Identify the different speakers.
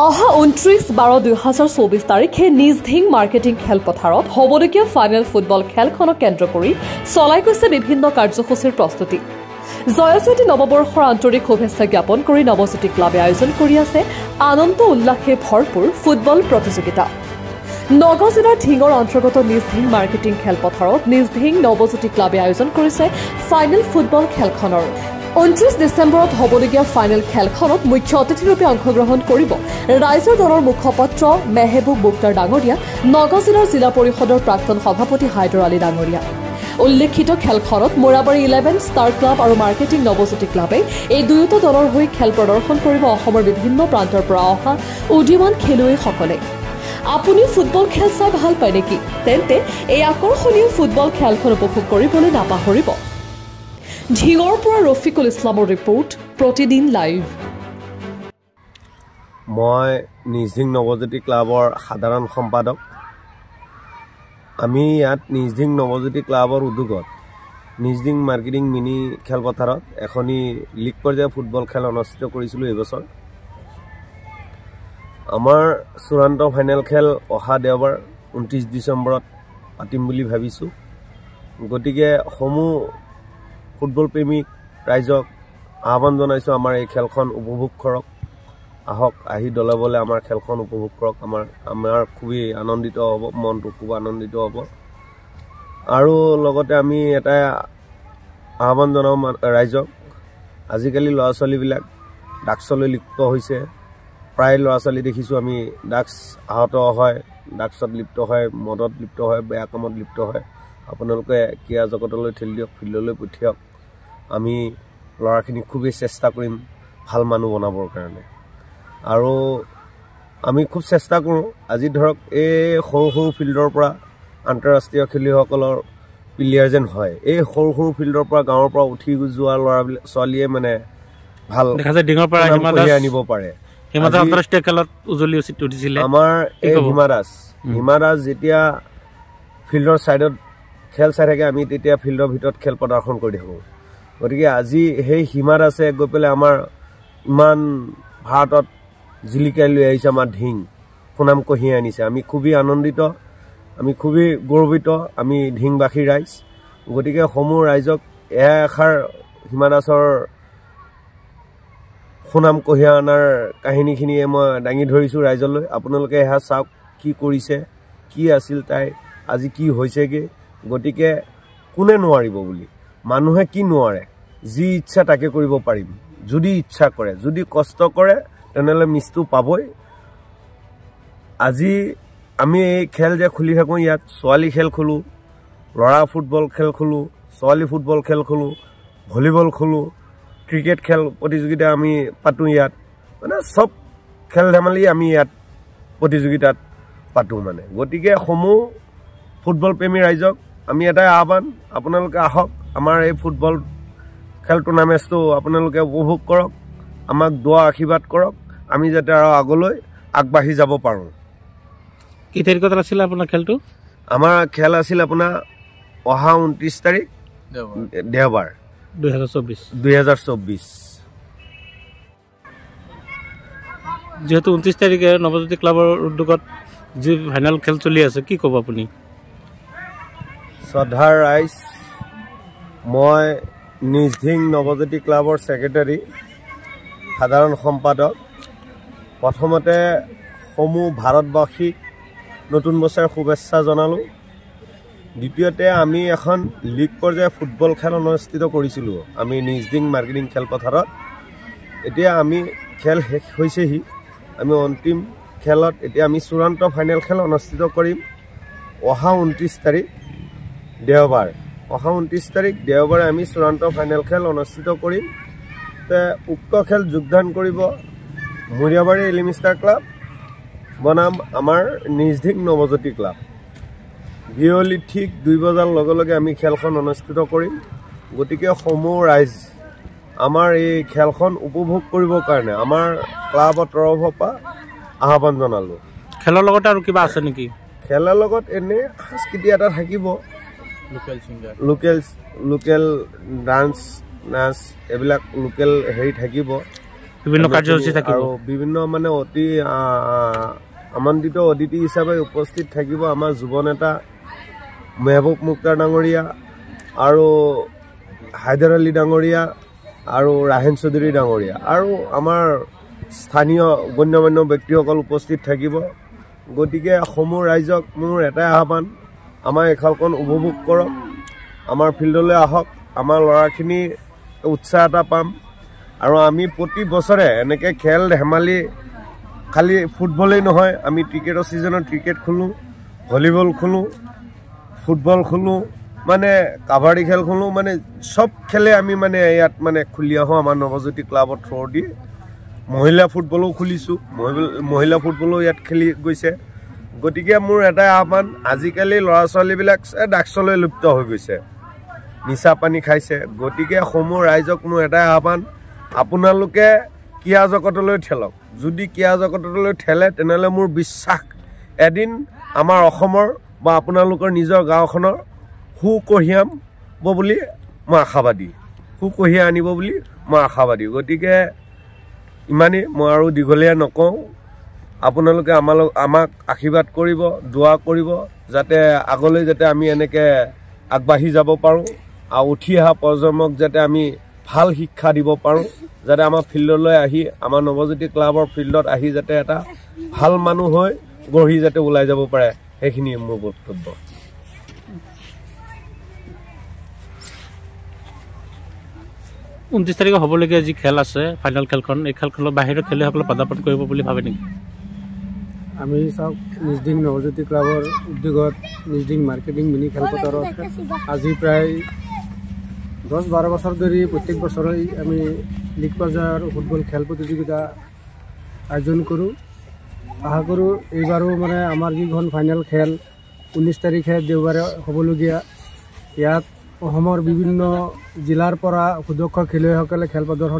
Speaker 1: অহা 29/12/2024 তাৰিখে নিজধিং মাৰ্কেটিং খেলপথাৰত হ'বলগীয়া ফাইনেল ফুটবল খেলখনক কেন্দ্ৰ কৰি চলাই গৈছে বিভিন্ন কাৰ্যসূচীৰ প্ৰস্তুতি। জয়জ্যোতি নৱবৰ্ষৰ আন্তৰিক শুভেচ্ছা জ্ঞাপন কৰি নৱজ্যোতি ক্লাবে আয়োজন কৰি আছে আনন্দ উল্লাসে ভৰপূৰ ফুটবল প্ৰতিযোগিতা। নগাঁও জিলাৰ ধিঙৰ অন্তৰ্গত নিজধিং মাৰ্কেটিং খেলপথাৰত নিজধিং নৱজ্যোতি ক্লাবে আয়োজন কৰিছে ফাইনেল ফুটবল খেলখনৰ। 29 ডিচেম্বৰত হ'বলগীয়া ফাইনেল খেলখনত মুখ্য অতিথিৰূপে অংশগ্ৰহণ কৰিব ৰাইজৰ দলৰ মুখপাত্ৰ মেহবুব মুক্তাৰ ডাঙৰীয়া, নগাঁও জিলাৰ জিলা পৰিষদৰ প্ৰাক্তন সভাপতি হাইদৰ আলী ডাঙৰীয়া। উল্লেখিত খেলখনত মোৰাবাৰী 11 ষ্টাৰ ক্লাব আৰু মাৰ্কেটিং নৱজ্যোতি ক্লাবে এই দুয়োটা দলৰ হৈ খেল প্ৰদৰ্শন কৰিব অসমৰ বিভিন্ন প্ৰান্তৰ পৰা অহা উদীয়মান খেলুৱৈসকলে। আপুনি ফুটবল খেল চাই ভাল পায় নেকি? তেন্তে এই আকৰ্ষণীয় ফুটবল খেলখন উপভোগ কৰিবলৈ নাপাহৰিব। ধিঙৰ পৰা ৰফিকুল ইছলামৰ ৰিপৰ্ট, প্ৰতিদিন লাইভ।
Speaker 2: মই নিজধিং নৱজ্যোতি ক্লাবৰ সাধাৰণ সম্পাদক। আমি ইয়াত নিজধিং নৱজ্যোতি ক্লাবৰ উদ্যোগত নিজধিং মাৰ্কেটিং মিনি খেলপথাৰত এখনি লীগ পৰ্যায়ৰ ফুটবল খেল অনুষ্ঠিত কৰিছিলোঁ এইবছৰ। আমাৰ চূড়ান্ত ফাইনেল খেল অহা দেওবাৰ 29 ডিচেম্বৰত পাতিম বুলি ভাবিছোঁ। গতিকে সমূহ ফুটবল প্ৰেমিক ৰাইজক আহ্বান জনাইছোঁ, আমাৰ এই খেলখন উপভোগ কৰক। আহক, আহি দলে বলে আমাৰ খেলখন উপভোগ কৰক। আমাৰ খুবেই আনন্দিত হ'ব, মনটো খুব আনন্দিত হ'ব। আৰু লগতে আমি এটা আহ্বান জনাওঁ ৰাইজক, আজিকালি ল'ৰা ছোৱালীবিলাক ড্ৰাগছলৈ লিপ্ত হৈছে। প্ৰায় ল'ৰা ছোৱালী দেখিছোঁ আমি ড্ৰাগছ আহত হয়, ড্ৰাগছত লিপ্ত হয়, মদত লিপ্ত হয়, বেয়া কামত লিপ্ত হয়। আপোনালোকে ক্ৰীড়া জগতলৈ ঠেলি দিয়ক, ফিল্ডলৈ পঠিয়াওক। আমি ল'ৰাখিনিক খুবেই চেষ্টা কৰিম ভাল মানুহ বনাবৰ কাৰণে। আৰু আমি খুব চেষ্টা কৰোঁ, আজি ধৰক এই সৰু সৰু ফিল্ডৰ পৰা আন্তঃৰাষ্ট্ৰীয় খেলুৱৈসকলৰ প্লেয়াৰ যেন হয়, এই সৰু সৰু ফিল্ডৰ পৰা গাঁৱৰ পৰা উঠি যোৱা ল'ৰাবিলাক ছোৱালীয়ে মানে ভাল আনিব পাৰে। আমাৰ এই হিমা দাস যেতিয়া ফিল্ডৰ ছাইডত খেল চাই থাকে, আমি তেতিয়া ফিল্ডৰ ভিতৰত খেল প্ৰদৰ্শন কৰি থাকোঁ। গতিকে আজি সেই হিমা দাসে গৈ পেলাই আমাৰ ইমান ভাৰতত জিলিকাই লৈ আহিছে, আমাৰ ধিং সুনাম কঢ়িয়াই আনিছে। আমি খুবেই আনন্দিত, আমি খুবেই গৌৰৱিত, আমি ধিংবাসী ৰাইজ। গতিকে সমূহ ৰাইজক এষাৰ হিমা দাসৰ সুনাম কঢ়িয়াই অনাৰ কাহিনীখিনিয়ে মই দাঙি ধৰিছোঁ ৰাইজলৈ। আপোনালোকে এয়া চাওক, কি কৰিছে, কি আছিল তাই, আজি কি হৈছেগৈ। গতিকে কোনে নোৱাৰিব বুলি, মানুহে কি নোৱাৰে, যি ইচ্ছা তাকে কৰিব পাৰিম। যদি ইচ্ছা কৰে, যদি কষ্ট কৰে, তেনেহ'লে মিছটো পাবই। আজি আমি এই খেল যে খুলি থাকোঁ, ইয়াত ছোৱালী খেল খোলোঁ, ল'ৰা ফুটবল খেল খোলোঁ, ছোৱালী ফুটবল খেল খোলোঁ, ভলীবল খোলোঁ, ক্ৰিকেট খেল প্ৰতিযোগিতা আমি পাতোঁ ইয়াত। মানে চব খেল ধেমালি আমি ইয়াত প্ৰতিযোগিতাত পাতোঁ মানে। গতিকে সমূহ ফুটবল প্ৰেমী ৰাইজক আমি এটাই আহ্বান, আপোনালোকে আহক, আমাৰ এই ফুটবল খেল টুৰ্ণামেণ্টটো আপোনালোকে উপভোগ কৰক, আমাক দোৱা আশীৰ্বাদ কৰক, আমি যাতে আৰু আগলৈ আগবাঢ়ি যাব পাৰোঁ।
Speaker 3: কি তাৰিখত আছিলে আপোনাৰ খেলটো?
Speaker 2: আমাৰ খেল আছিল আপোনাৰ অহা 29 তাৰিখ দেওবাৰ 2024।
Speaker 3: যিহেতু 29 তাৰিখে নৱজ্যোতি ক্লাবৰ উদ্যোগত যি ফাইনেল খেল চলি আছে, কি ক'ব আপুনি?
Speaker 2: শ্ৰদ্ধাৰ ৰাইজ, মই নিজধিং নৱজ্যোতি ক্লাবৰ ছেক্ৰেটাৰী, সাধাৰণ সম্পাদক। প্ৰথমতে সমূহ ভাৰতবাসীক নতুন বছৰৰ শুভেচ্ছা জনালোঁ। দ্বিতীয়তে আমি এখন লীগ পৰ্যায়ৰ ফুটবল খেল অনুষ্ঠিত কৰিছিলোঁ আমি নিজধিং মাৰ্কেটিং খেলপথাৰত। এতিয়া আমি খেল শেষ হৈছেহি, আমি অন্তিম খেলত এতিয়া আমি চূড়ান্ত ফাইনেল খেল অনুষ্ঠিত কৰিম অহা 29 তাৰিখ দেওবাৰ। অহা 29 তাৰিখ দেওবাৰে আমি চূড়ান্ত ফাইনেল খেল অনুষ্ঠিত কৰিম। উক্ত খেল যোগদান কৰিব মোৰাবাৰী 11 ষ্টাৰ ক্লাব বনাম আমাৰ নিজধিং নৱজ্যোতি ক্লাব। বিয়লি ঠিক 2 বজাৰ লগে লগে আমি খেলখন অনুষ্ঠিত কৰিম। গতিকে সমূহ ৰাইজ আমাৰ এই খেলখন উপভোগ কৰিবৰ কাৰণে আমাৰ ক্লাবৰ তৰফৰ পৰা আহ্বান জনালোঁ।
Speaker 3: খেলৰ লগতে আৰু কিবা আছে নেকি?
Speaker 2: খেলৰ লগত এনে সাংস্কৃতিক এটা থাকিব, লোকেল ডান্স নাচ, এইবিলাক লোকেল হেৰি থাকিব।
Speaker 3: বিভিন্ন কাৰ্যসূচী থাকিব
Speaker 2: আৰু বিভিন্ন মানে অতি আমন্ত্ৰিত অতিথি হিচাপে উপস্থিত থাকিব আমাৰ যুৱ নেতা মেহবুব মুক্তাৰ ডাঙৰীয়া আৰু হায়দাৰ আলী ডাঙৰীয়া আৰু ৰাহেন চৌধুৰী ডাঙৰীয়া আৰু আমাৰ স্থানীয় গণ্যমান্য ব্যক্তিসকল উপস্থিত থাকিব। গতিকে সমূহ ৰাইজক মোৰ এটাই আহ্বান, আমাৰ এই খেলখন উপভোগ কৰক, আমাৰ ফিল্ডলৈ আহক, আমাৰ ল'ৰাখিনি উৎসাহ এটা পাম। আৰু আমি প্ৰতি বছৰে এনেকৈ খেল ধেমালি খালি ফুটবলেই নহয়, আমি ক্ৰিকেটৰ ছিজনত ক্ৰিকেট খেলোঁ, ভলীবল খেলোঁ, ফুটবল খেলোঁ, মানে কাবাডী খেল খেলোঁ, মানে চব খেলে আমি মানে ইয়াত মানে খুলি আহোঁ আমাৰ নৱজ্যোতি ক্লাবৰ থ্ৰ' দি। মহিলা ফুটবলো খুলিছোঁ, মহিলা ফুটবলো ইয়াত খেলি গৈছে। গতিকে মোৰ এটাই আহ্বান, আজিকালি ল'ৰা ছোৱালীবিলাক ড্ৰাগছলৈ লিপ্ত হৈ গৈছে, নিচা পানী খাইছে। গতিকে সমূহ ৰাইজক মোৰ এটাই আহ্বান, আপোনালোকে ক্ৰীড়া জগতলৈ ঠেলক। যদি ক্ৰীড়া জগতলৈ ঠেলে তেনেহ'লে মোৰ বিশ্বাস এদিন আমাৰ অসমৰ বা আপোনালোকৰ নিজৰ গাঁওখনৰ সুকঢ়িয়াব বুলি মই আশাবাদী, সুকঢ়িয়াই আনিব বুলি মই আশাবাদী। গতিকে ইমানেই, মই আৰু দীঘলীয়া নকওঁ। আপোনালোকে আমাক আশীৰ্বাদ কৰিব, দোৱা কৰিব, যাতে আগলৈ যাতে আমি এনেকৈ আগবাঢ়ি যাব পাৰোঁ আৰু উঠি অহা প্ৰজন্মক যাতে আমি ভাল শিক্ষা দিব পাৰোঁ, যাতে আমাৰ ফিল্ডলৈ আহি আমাৰ নৱজ্যোতি ক্লাবৰ ফিল্ডত আহি যাতে এটা ভাল মানুহ হৈ গঢ়ি যাতে ওলাই যাব পাৰে, সেইখিনি মোৰ বক্তব্য।
Speaker 3: 29 তাৰিখে হ'বলগীয়া যি খেল আছে ফাইনেল খেলখন, এই খেলখনৰ বাহিৰৰ খেলুৱৈসকলে পদাৰ্পণ কৰিব বুলি ভাবে নেকি?
Speaker 4: আমি চাওক, নিজদিং নৱজ্যোতি ক্লাবৰ উদ্যোগত নিজদিং মাৰ্কেটিং মিনি খেলপথাৰত আজি প্ৰায় 10-12 বছৰ ধৰি প্ৰত্যেক বছৰেই আমি লীগ পৰ্যায়ৰ ফুটবল খেল প্ৰতিযোগিতা আয়োজন কৰোঁ। আশা কৰোঁ এইবাৰো মানে আমাৰ যিখন ফাইনেল খেল 19 তাৰিখে দেওবাৰে হ'বলগীয়া, ইয়াত অসমৰ বিভিন্ন জিলাৰ পৰা সুদক্ষ খেলুৱৈসকলে খেল প্ৰদৰ্শন